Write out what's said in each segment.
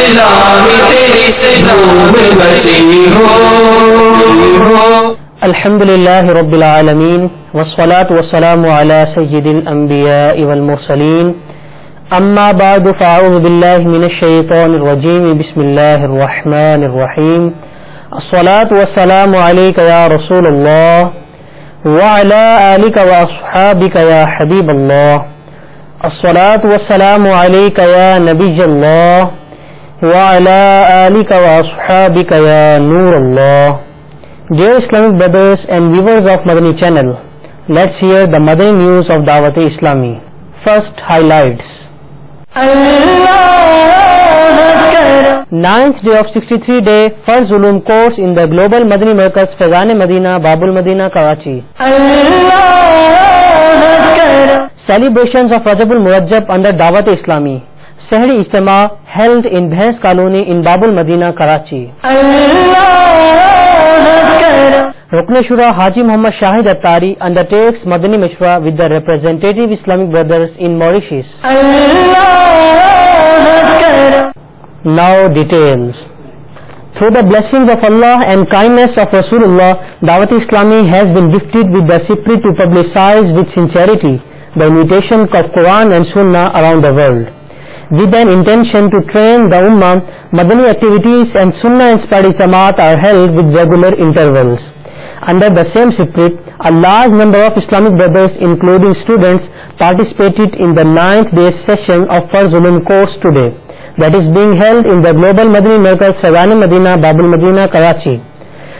اسلامی تیری نور بچی ہو. الحمدللہ رب العالمین والصلاة والسلام علی سید الانبیاء والمرسلین. اما بعد فاعوذ باللہ من الشیطان الرجیم. بسم اللہ الرحمن الرحیم. الصلاة والسلام علیک یا رسول اللہ وعلی آلک واصحابک یا حبیب اللہ. الصلاة والسلام علیک یا نبی اللہ وعلی آلک واصحابک یا نور اللہ. Dear Islamic brothers and viewers of Madani channel, let's hear the Madani news of Dawat Islami. First highlights. 9th day of 63-day Farz Ulum course in the Global Madani Markaz Faizan Madina, Babul Madina, Karachi. Celebrations of Rajabul Murajjab under Dawat Islami. Sehri Ijtima held in Bhens Colony in Babul Madina, Karachi. Rukn Shura Haji Muhammad Shahid Attari undertakes Madani Mashwara with the representative Islamic brothers in Mauritius. Now details. Through the blessings of Allah and kindness of Rasulullah, Dawat Islami has been gifted with the spirit to publicize with sincerity the invitation of Quran and Sunnah around the world. With an intention to train the Ummah, Madani activities and Sunnah-inspired Ijtamaat are held with regular intervals. Under the same spirit, a large number of Islamic brothers, including students, participated in the 9th day session of Farz Ulum course today, that is being held in the Global Madani Markaz Faizan Madina, Babul Madina, Karachi.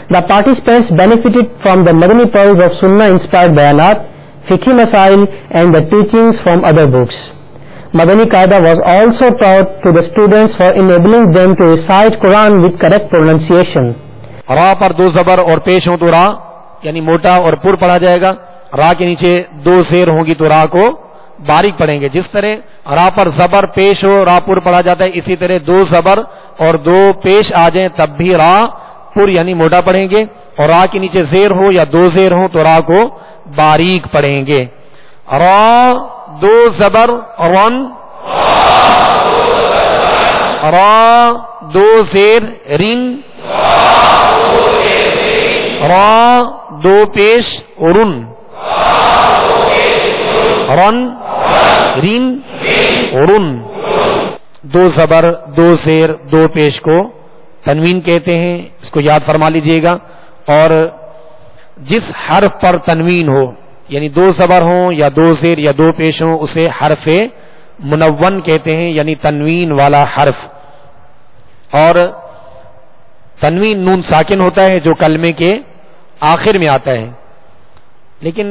The participants benefited from the Madani pearls of Sunnah-inspired bayanat, fiqhi masail and the teachings from other books. Madani Qaida was also taught to the students for enabling them to recite Quran with correct pronunciation. را پر دو زبر اور پیش ہوں تو را یعنی موٹا اور پر پڑھا جائے گا. را کے نیچے دو زیر ہوں گی تو را کو باریک پڑھیں گے. جس طرح را پر زبر پیش ہو را پر پڑھا جاتا ہے, اسی طرح دو زبر اور دو پیش آ جائیں تب بھی را پر یعنی موٹا پڑھیں گے, اور را کے نیچے زیر ہو یا دو زیر ہوں تو را کو باریک پڑھیں گے. را دو زبر رن, را دو زیر رن, را دو پیش رن, رن رن رن. دو زبر دو زیر دو پیش کو تنوین کہتے ہیں, اس کو یاد فرما لیجئے گا. اور جس حرف پر تنوین ہو یعنی دو زبر ہوں یا دو زیر یا دو پیش ہوں اسے حرف منون کہتے ہیں, یعنی تنوین والا حرف. اور تنوین نون ساکن ہوتا ہے جو کلمے کے آخر میں آتا ہے, لیکن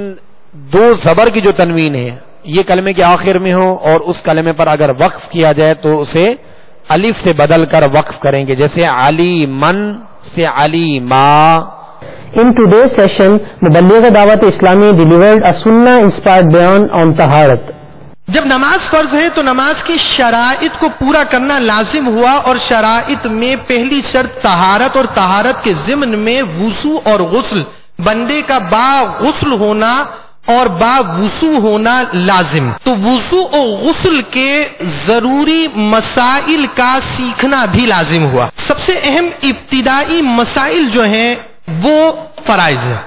دو زبر کی جو تنوین ہے یہ کلمے کے آخر میں ہو اور اس کلمے پر اگر وقف کیا جائے تو اسے الف سے بدل کر وقف کریں گے, جیسے علی من سے علی ما. In today's session, Muballigh Dawat Islami delivered a Sunnah-inspired bayan on Taharat. جب نماز فرض ہے تو نماز کی شرائط کو پورا کرنا لازم ہوا, اور شرائط میں پہلی شرط طہارت, اور طہارت کے ضمن میں وضو اور غسل. بندے کا با غسل ہونا اور با وضو ہونا لازم. تو وضو اور غسل کے ضروری مسائل کا سیکھنا بھی لازم ہوا. سب سے اہم ابتدائی مسائل جو ہیں وہ فرائض ہیں.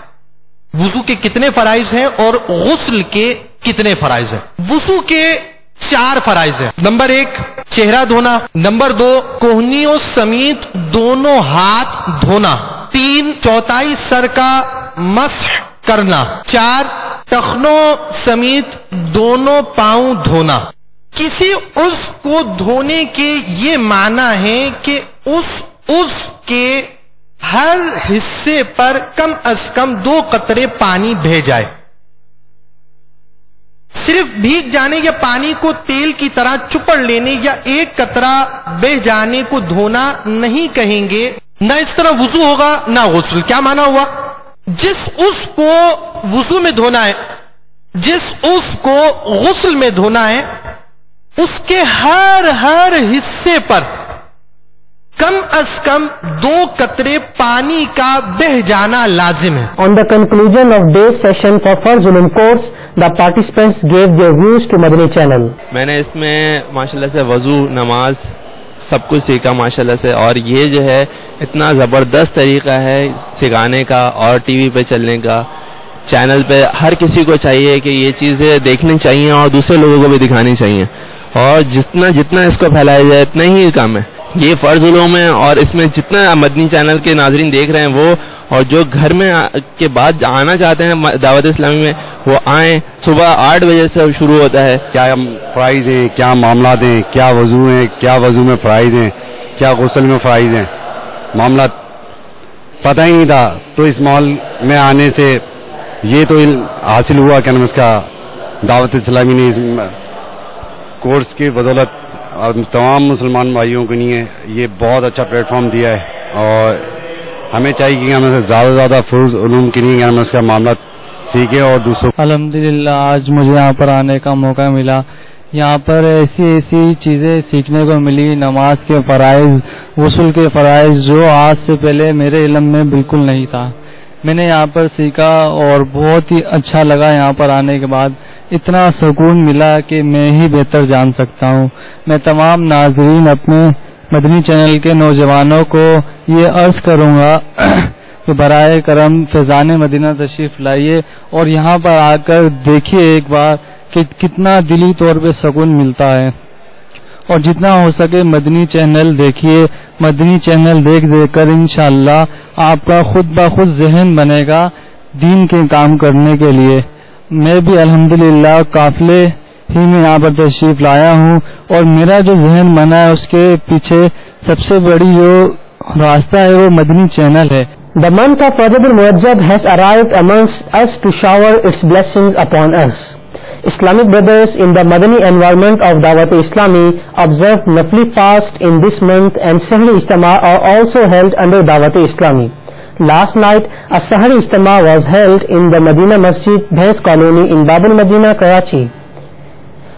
وضو کے کتنے فرائض ہیں اور غسل کے کتنے فرائض ہیں؟ وضو کے 4 فرائض ہیں. نمبر 1 چہرہ دھونا, نمبر 2 کوہنیوں سمیت دونوں ہاتھ دھونا, 3 چوتھائی سر کا مسح کرنا, 4 ٹخنوں سمیت دونوں پاؤں دھونا. کسی عضو کو دھونے کے یہ معنی ہے کہ اس عضو کے ہر حصے پر کم از کم 2 قطرے پانی بہہ جائے. صرف بھیگ جانے یا پانی کو تیل کی طرح چپڑ لینے یا 1 قطرہ بہہ جانے کو دھونا نہیں کہیں گے. نہ اس طرح وضو ہوگا نہ غسل. کیا معنی ہوا؟ جس عضو کو وضو میں دھونا ہے, جس عضو کو غسل میں دھونا ہے, اس کے ہر حصے پر کم از کم 2 قطرے پانی کا بہ جانا لازم ہے. On the conclusion of day's session for Farz Ulum course, the participants gave their views to Madani channel. میں نے اس میں ماشاءاللہ سے وضو, نماز سب کچھ سیکھا ماشاءاللہ سے. اور یہ جو ہے اتنا زبردست طریقہ ہے سکھانے کا اور ٹی وی پہ چلنے کا. چینل پہ ہر کسی کو چاہیے کہ یہ چیزیں دیکھنی چاہیے اور دوسرے لوگوں کو بھی دکھانی چاہیے, اور جتنا اس کو پھیلایا جائے اتنا ہی کام ہے. یہ فرض علوم ہے, اور اس میں جتنا مدنی چینل کے ناظرین دیکھ رہے ہیں وہ, اور جو گھر میں کے بعد آنا چاہتے ہیں دعوت اسلامی میں, وہ آئیں. صبح 8 بجے سے شروع ہوتا ہے. کیا فرائض ہیں, کیا معاملات ہیں, کیا وضو ہیں, کیا وضو میں فرائض ہیں, کیا غسل میں فرائض ہیں, معاملات پتہ ہی نہیں تھا. تو اس ماحول میں آنے سے یہ تو حاصل ہوا کہ اس کا دعوت اسلامی نے اس کورس کی بدولت اور تمام مسلمان بھائیوں کے لیے یہ بہت اچھا پلیٹ فارم دیا ہے, اور ہمیں چاہیے کہ ہم زیادہ سے زیادہ فروز علوم کے لیے ہم اس کا معاملات سیکھیں اور دوسروں. الحمدللہ آج مجھے یہاں پر آنے کا موقع ملا. یہاں پر ایسی چیزیں سیکھنے کو ملی, نماز کے فرائض, غسل کے فرائض, جو آج سے پہلے میرے علم میں بالکل نہیں تھا. میں نے یہاں پر سیکھا اور بہت ہی اچھا لگا. یہاں پر آنے کے بعد اتنا سکون ملا کہ میں ہی بہتر جان سکتا ہوں. میں تمام ناظرین اپنے مدنی چینل کے نوجوانوں کو یہ عرض کروں گا کہ برائے کرم فیضان مدینہ تشریف لائیے اور یہاں پر آ کر دیکھیے ایک بار کہ کتنا دلی طور پہ سکون ملتا ہے. اور جتنا ہو سکے مدنی چینل دیکھیے. مدنی چینل دیکھ کر انشاءاللہ آپ کا خود بخود ذہن بنے گا دین کے کام کرنے کے لیے. میں بھی الحمدللہ قافلے ہی میں یہاں پر تشریف لایا ہوں, اور میرا جو ذہن بنا ہے اس کے پیچھے سب سے بڑی جو راستہ ہے وہ مدنی چینل ہے. The month of Rajab al-Murajjab has arrived amongst us to shower its blessings upon us. Islamic brothers in the Madani environment of Dawat Islami observe Nafli fast in this month, and Sahri Ijtima are also held under Dawat Islami. Last night, a Sahri Ijtima was held in the Madina Masjid, Bhais Colony in Babul Madina, Karachi.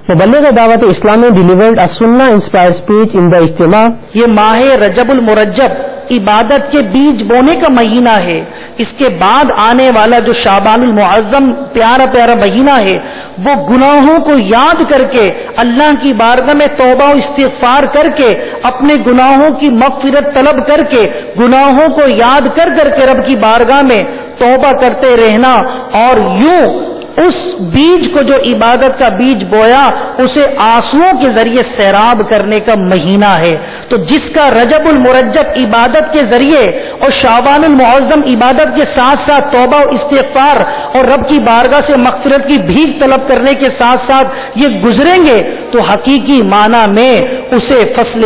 Muballigh Dawat Islami delivered a Sunnah-inspired speech in the Ijtima. یہ ماہ رجب المرجب عبادت کے بیج بونے کا مہینہ ہے. اس کے بعد آنے والا جو شعبان المعظم پیارا پیارا مہینہ ہے, وہ گناہوں کو یاد کر کے اللہ کی بارگاہ میں توبہ و استغفار کر کے اپنے گناہوں کی مغفرت طلب کر کے گناہوں کو یاد کر کے رب کی بارگاہ میں توبہ کرتے رہنا, اور یوں اس بیج کو جو عبادت کا بیج بویا اسے آنسوؤں کے ذریعے سیراب کرنے کا مہینہ ہے. تو جس کا رجب المرجب عبادت کے ذریعے اور شعبان المعظم عبادت کے ساتھ ساتھ توبہ و استغفار اور رب کی بارگاہ سے مغفرت کی بھیک طلب کرنے کے ساتھ ساتھ یہ گزریں گے, تو حقیقی معنی میں اسے فصل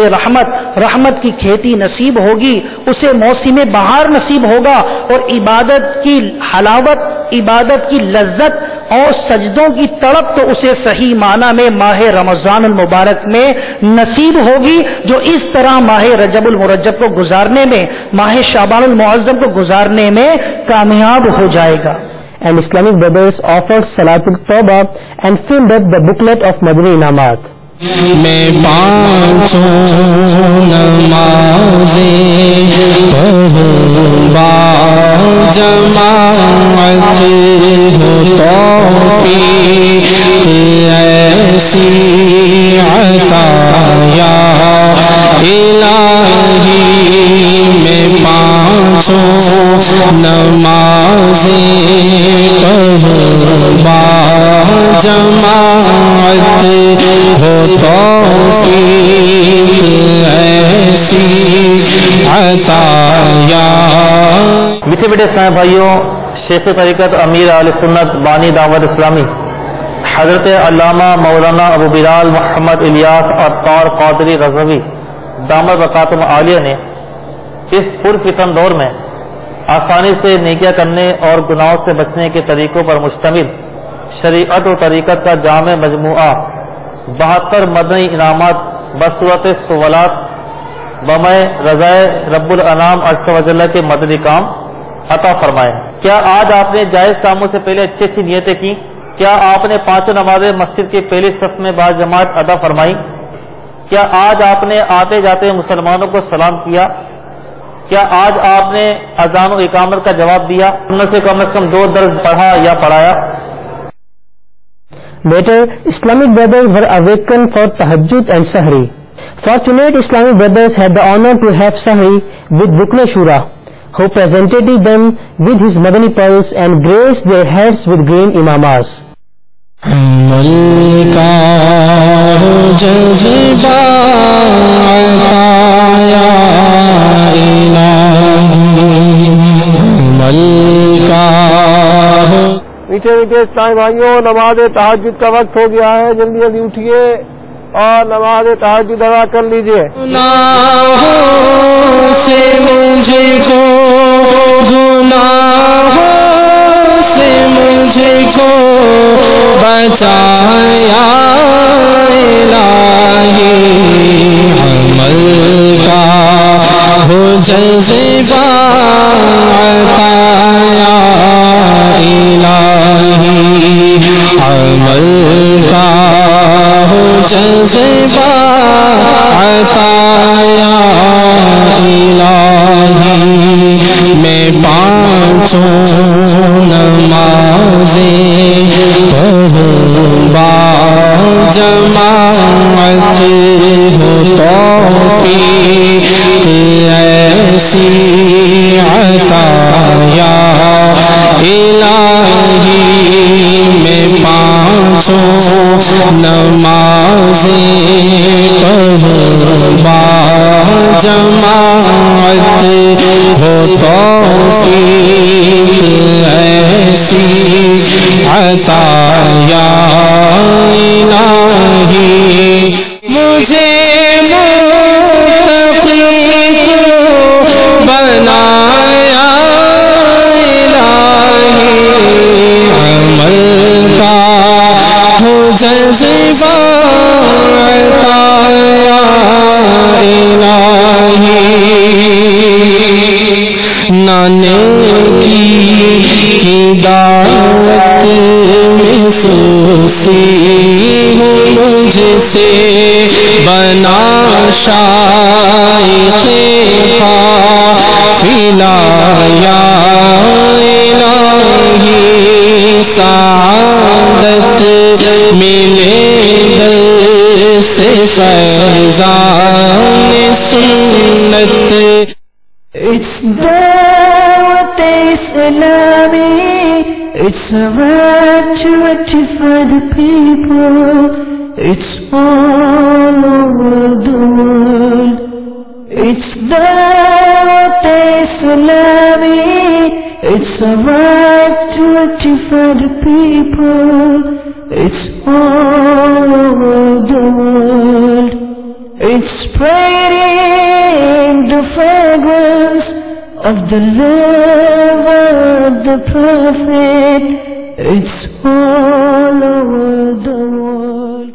رحمت کی کھیتی نصیب ہوگی, اسے موسم بہار نصیب ہوگا, اور عبادت کی حلاوت, عبادت کی لذت اور سجدوں کی تڑپ تو اسے صحیح معنی میں ماہ رمضان المبارک میں نصیب ہوگی, جو اس طرح ماہ رجب المرجب کو گزارنے میں, ماہ شعبان المعظم کو گزارنے میں کامیاب ہو جائے گا. And Islamic brothers offered Salatul Tawbah and filled up the booklet of Madani Inamat. میں پانچوں نمازیں پڑھوں با جماعت ہو توفیق ایسی عطا یا الہی. میں پانچوں نمازیں پڑھوں با جماعت ہو توفیق ایسی عطا یا. میٹھے میٹھے اسلام بھائیوں, شیخ طریقت امیر اہل سنت بانی دعوت اسلامی حضرت علامہ مولانا ابو بلال محمد الیاس عطار قادری غزنوی دامت برکاتہم عالیہ نے اس پرفتن دور میں آسانی سے نیکیاں کرنے اور گناہوں سے بچنے کے طریقوں پر مشتمل شریعت و طریقت کا جامع مجموعہ 72 مدنی انعامات بصورت سوالات بمائے رضائے رب الانام عز و جل کے مدنی کام عطا فرمائے. کیا آج آپ نے جائز کاموں سے پہلے اچھی اچھی نیتیں کی؟ کیا آپ نے 5 نمازیں مسجد کے پہلی صف میں با جماعت ادا فرمائی؟ کیا آج آپ نے آتے جاتے مسلمانوں کو سلام کیا؟ کیا آج آپ نے اذان و اقامت کا جواب دیا؟ ان میں سے کم 2 درس پڑھا یا پڑھایا؟ Later, Islamic brothers were awakened for tahajjud and sahri. Fortunate Islamic brothers had the honor to have Sahri with Rukn Shura, who presented them with his Madani pearls and graced their heads with green imamas. عمل کا جذبہ عطایا الہی، عمل کا میٹھے میٹھے اسلامی بھائیوں، نماز تہجد کا وقت ہو گیا ہے، جلدی جلدی اٹھیے اور نماز تہجد ادا کر لیجیے۔ گناہوں سے مجھے کو، گناہوں سے مجھے کو بچایا الہی، عمل کا ہو جذبہ عطایا الہی، عمل کا ہو جذبہ عطایا الہی، میں پانچوں نمازیں جماعت ہو توفیق ایسی عطایا الہی، میں پانچوں نمازیں پڑھوں با جماعت ہو توفیق ایسی عطایا الہی، مجھے متقی کو بنایا الہی، عمل کا ہو جذبہ عطایا الہی، نہ نیکی کی دعوت میں سستی ہوں، مجھ سے بنا شائخ قافلہ یا الہی، سعادت ملے در سے فیضان سنت۔ It's دعوت اسلامی، it's a word to rectify the people, it's all over the world. It's da'wat Islami, it's a word to rectify the people, it's all over the world. It's spreading the fragrance of the love of the Prophet, it's all over the world.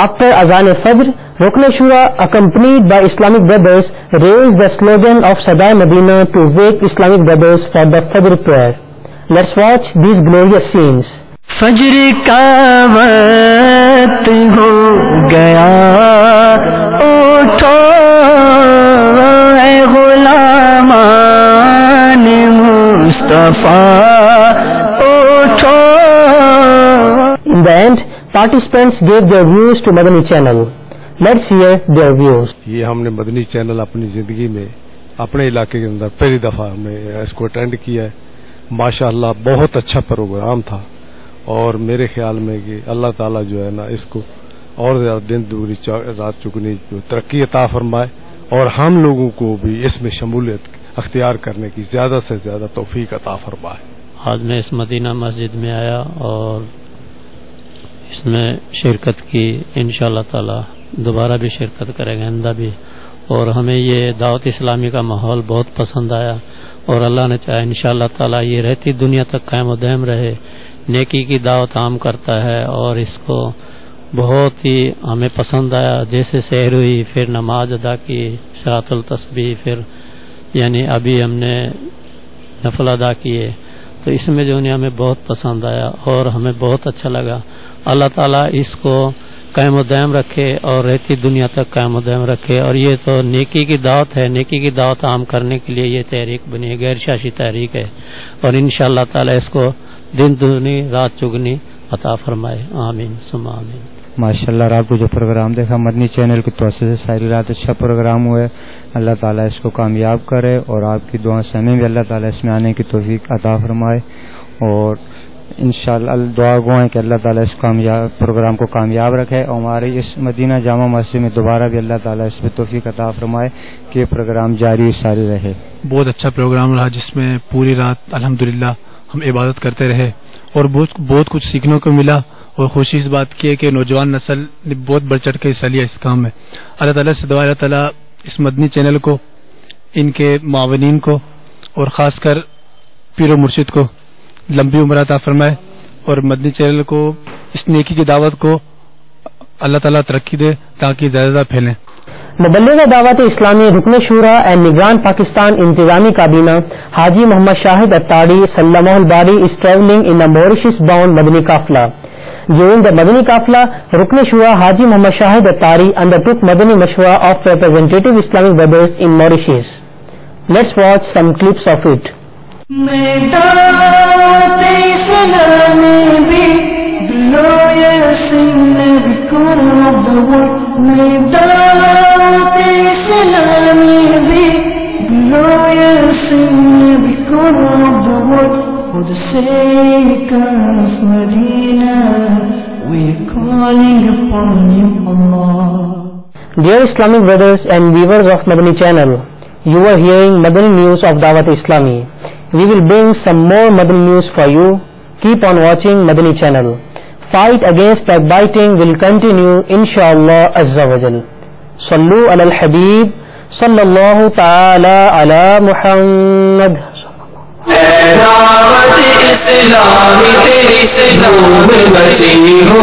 After Azan Fajr, Rukn Shura accompanied by Islamic brothers raised the slogan of Sadai Madina to wake Islamic brothers for the Fajr prayer. Let's watch these glorious scenes. فجر کا وقت ہو گیا، اٹھو اے غلامان مصطفیٰ، اٹھو۔ In the end, participants gave their views to Madani channel. Let's hear their views. یہ ہم نے مدنی channel اپنی زندگی میں اپنے علاقے کے اندر پہلی دفعہ ہم نے اس کو اٹینڈ کیا ہے، ماشاءاللہ بہت اچھا پروگرام تھا، اور میرے خیال میں کہ اللہ تعالیٰ جو ہے نا اس کو اور زیادہ دن دوگنی رات چگنی ترقی عطا فرمائے، اور ہم لوگوں کو بھی اس میں شمولیت اختیار کرنے کی زیادہ سے زیادہ توفیق عطا فرمائے۔ آج میں اس مدینہ مسجد میں آیا اور اس میں شرکت کی، انشاءاللہ تعالی دوبارہ بھی شرکت کریں گے، آئندہ بھی، اور ہمیں یہ دعوت اسلامی کا ماحول بہت پسند آیا، اور اللہ نے چاہا انشاءاللہ تعالی یہ رہتی دنیا تک قائم و دائم رہے، نیکی کی دعوت عام کرتا ہے، اور اس کو بہت ہی ہمیں پسند آیا۔ جیسے سحر ہوئی، پھر نماز ادا کی، صلاۃ التسبیح، پھر یعنی ابھی ہم نے نفل ادا کیے، تو اس میں جو ہے ہمیں بہت پسند آیا اور ہمیں بہت اچھا لگا۔ اللہ تعالیٰ اس کو قائم و دائم رکھے اور رہتی دنیا تک قائم و دائم رکھے، اور یہ تو نیکی کی دعوت ہے، نیکی کی دعوت عام کرنے کے لیے یہ تحریک بنی ہے، غیر شاشی تحریک ہے، اور انشاءاللہ تعالیٰ اس کو دن دگنی رات چگنی عطا فرمائے، آمین ثم آمین۔ ماشاءاللہ رات کو جو پروگرام دیکھا مدنی چینل کی توسط سے ساری رات اچھا پروگرام ہوا ہے. اللہ تعالیٰ اس کو کامیاب کرے اور آپ کی دعا سے ہمیں بھی اللہ تعالیٰ اس میں آنے کی توفیق عطا فرمائے. اور انشاءاللہ دعا گو ہے کہ اللہ تعالیٰ اس پروگرام کو کامیاب رکھے اور ہمارے اس مدینہ جامع مسجد میں دوبارہ بھی اللہ تعالیٰ اس میں توفیق عطا فرمائے کہ یہ پروگرام جاری ساری رہے. بہت اچھا پروگرام رہا جس میں پوری رات الحمدللہ ہم عبادت کرتے رہے اور بہت کچھ سیکھنے کو ملا. اور خوشی اس بات کی ہے کہ نوجوان نسل نے بہت بڑھ چڑھ کے حصہ لیا اس کام میں. اللہ تعالیٰ سے دعا اللہ تعالیٰ اس مدنی چینل کو ان کے معاونین کو اور خاص کر پیر و مرشد کو لمبی عمر عطا فرمائے اور مدنی چینل کو اس نیکی کی دعوت کو اللہ تعالیٰ ترقی دے تاکہ زیادہ پھیلیں. مبلغ دعوت اسلامی رکن شورا اینڈ نگران پاکستان انتظامی کابینہ حاجی محمد شاہد اتاری سلمہ الباری is traveling in a Mauritius bound Madani Qafla. During the Madani Qafla, Rukn Shura Haji Muhammad Shahid Attari undertook Madani Mashwara of representative Islamic brothers in Mauritius. Let's watch some clips of it. Glorious in every corner of the world. May Dawat Islami be glorious in every corner of the world. For the sake of Medina, we're calling upon you, Allah. Dear Islamic brothers and viewers of Madani channel, you are hearing Madani news of Dawat Islami. We will bring some more Madani news for you. Keep on watching Madani channel. Fight against backbiting will continue inshallah azza wa jal. Sallu ala al-habib sallallahu ta'ala ala Muhammad. دعوت اسلامی تیری سے نور بسی ہو